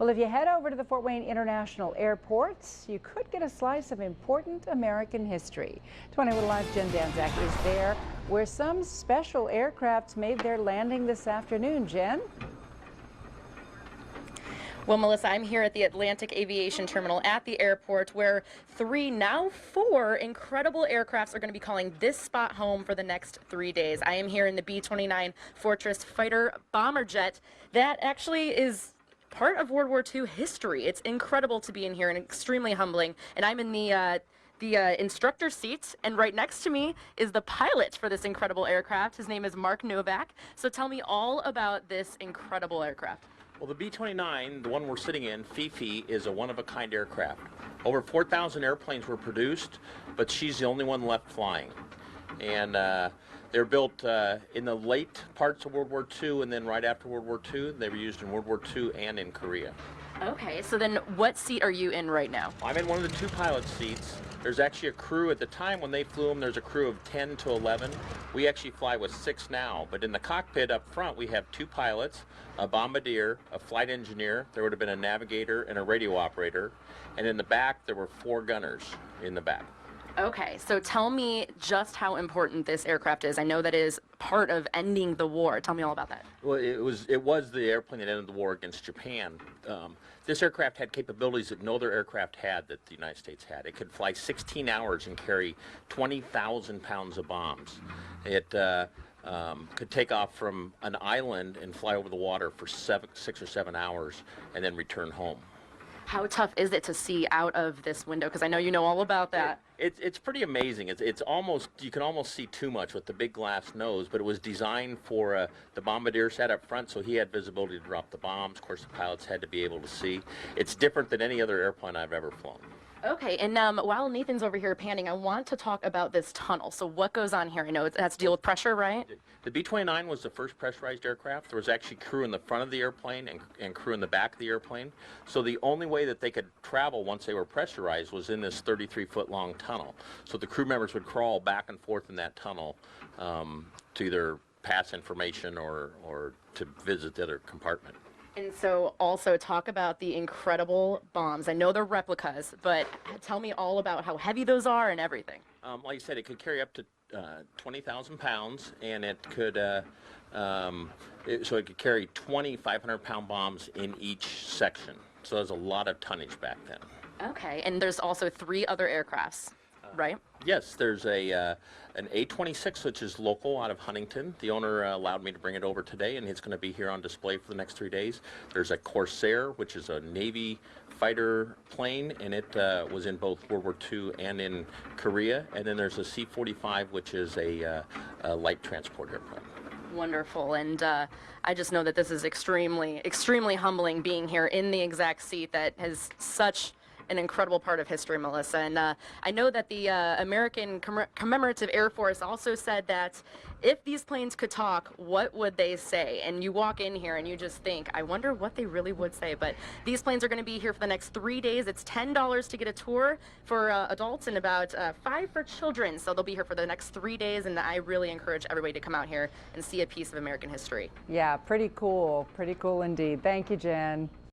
Well, if you head over to the Fort Wayne International Airport, you could get a slice of important American history. 21Alive Jen Danczak is there, where some special aircrafts made their landing this afternoon. Jen? Well, Melissa, I'm here at the Atlantic Aviation Terminal at the airport where now four incredible aircrafts are going to be calling this spot home for the next 3 days. I am here in the B-29 Fortress fighter bomber jet that actually is part of World War II history. It's incredible to be in here and extremely humbling. And I'm in the instructor seat, and right next to me is the pilot for this incredible aircraft. His name is Mark Novak. So tell me all about this incredible aircraft. Well, the B-29, the one we're sitting in, Fifi, is a one-of-a-kind aircraft. Over 4,000 airplanes were produced, but she's the only one left flying. And they're built in the late parts of World War II, and then right after World War II. They were used in World War II and in Korea. Okay, so then what seat are you in right now? I'm in one of the two pilot seats. There's actually a crew. At the time when they flew them, there's a crew of 10 to 11. We actually fly with 6 now, but in the cockpit up front, we have 2 pilots, a bombardier, a flight engineer, there would have been a navigator and a radio operator, and in the back, there were 4 gunners in the back. Okay, so tell me just how important this aircraft is. I know that is part of ending the war. Tell me all about that. Well, it was the airplane that ended the war against Japan. This aircraft had capabilities that no other aircraft had that the United States had. It could fly 16 hours and carry 20,000 pounds of bombs. It could take off from an island and fly over the water for 6 or 7 hours and then return home. How tough is it to see out of this window? Because I know you know all about that. It's pretty amazing. It's almost, you can almost see too much with the big glass nose, but it was designed for the bombardier sat up front, so he had visibility to drop the bombs. Of course, the pilots had to be able to see. It's different than any other airplane I've ever flown. Okay, and while Nathan's over here panning, I want to talk about this tunnel. So what goes on here? I know it has to deal with pressure, right? The B-29 was the first pressurized aircraft. There was actually crew in the front of the airplane and crew in the back of the airplane. So the only way that they could travel once they were pressurized was in this 33-foot-long tunnel. So the crew members would crawl back and forth in that tunnel to either pass information or to visit the other compartment. And so also talk about the incredible bombs. I know they're replicas, but tell me all about how heavy those are and everything. Like I said, it could carry up to 20,000 pounds, and it could so it could carry 20 500-pound bombs in each section. So there's a lot of tonnage back then. Okay, and there's also 3 other aircrafts, right? Yes, there's an A-26, which is local out of Huntington. The owner allowed me to bring it over today, and it's going to be here on display for the next 3 days. There's a Corsair, which is a Navy fighter plane, and it was in both World War II and in Korea. And then there's a C-45, which is a light transport airplane. Wonderful. And I just know that this is extremely, extremely humbling being here in the exact seat that has such an incredible part of history, Melissa. And I know that the American Commemorative Air Force also said that if these planes could talk, what would they say? And you walk in here and you just think, I wonder what they really would say. But these planes are going to be here for the next 3 days. It's $10 to get a tour for adults and about $5 for children. So they'll be here for the next 3 days, and I really encourage everybody to come out here and see a piece of American history. Yeah, pretty cool indeed. Thank you, Jen.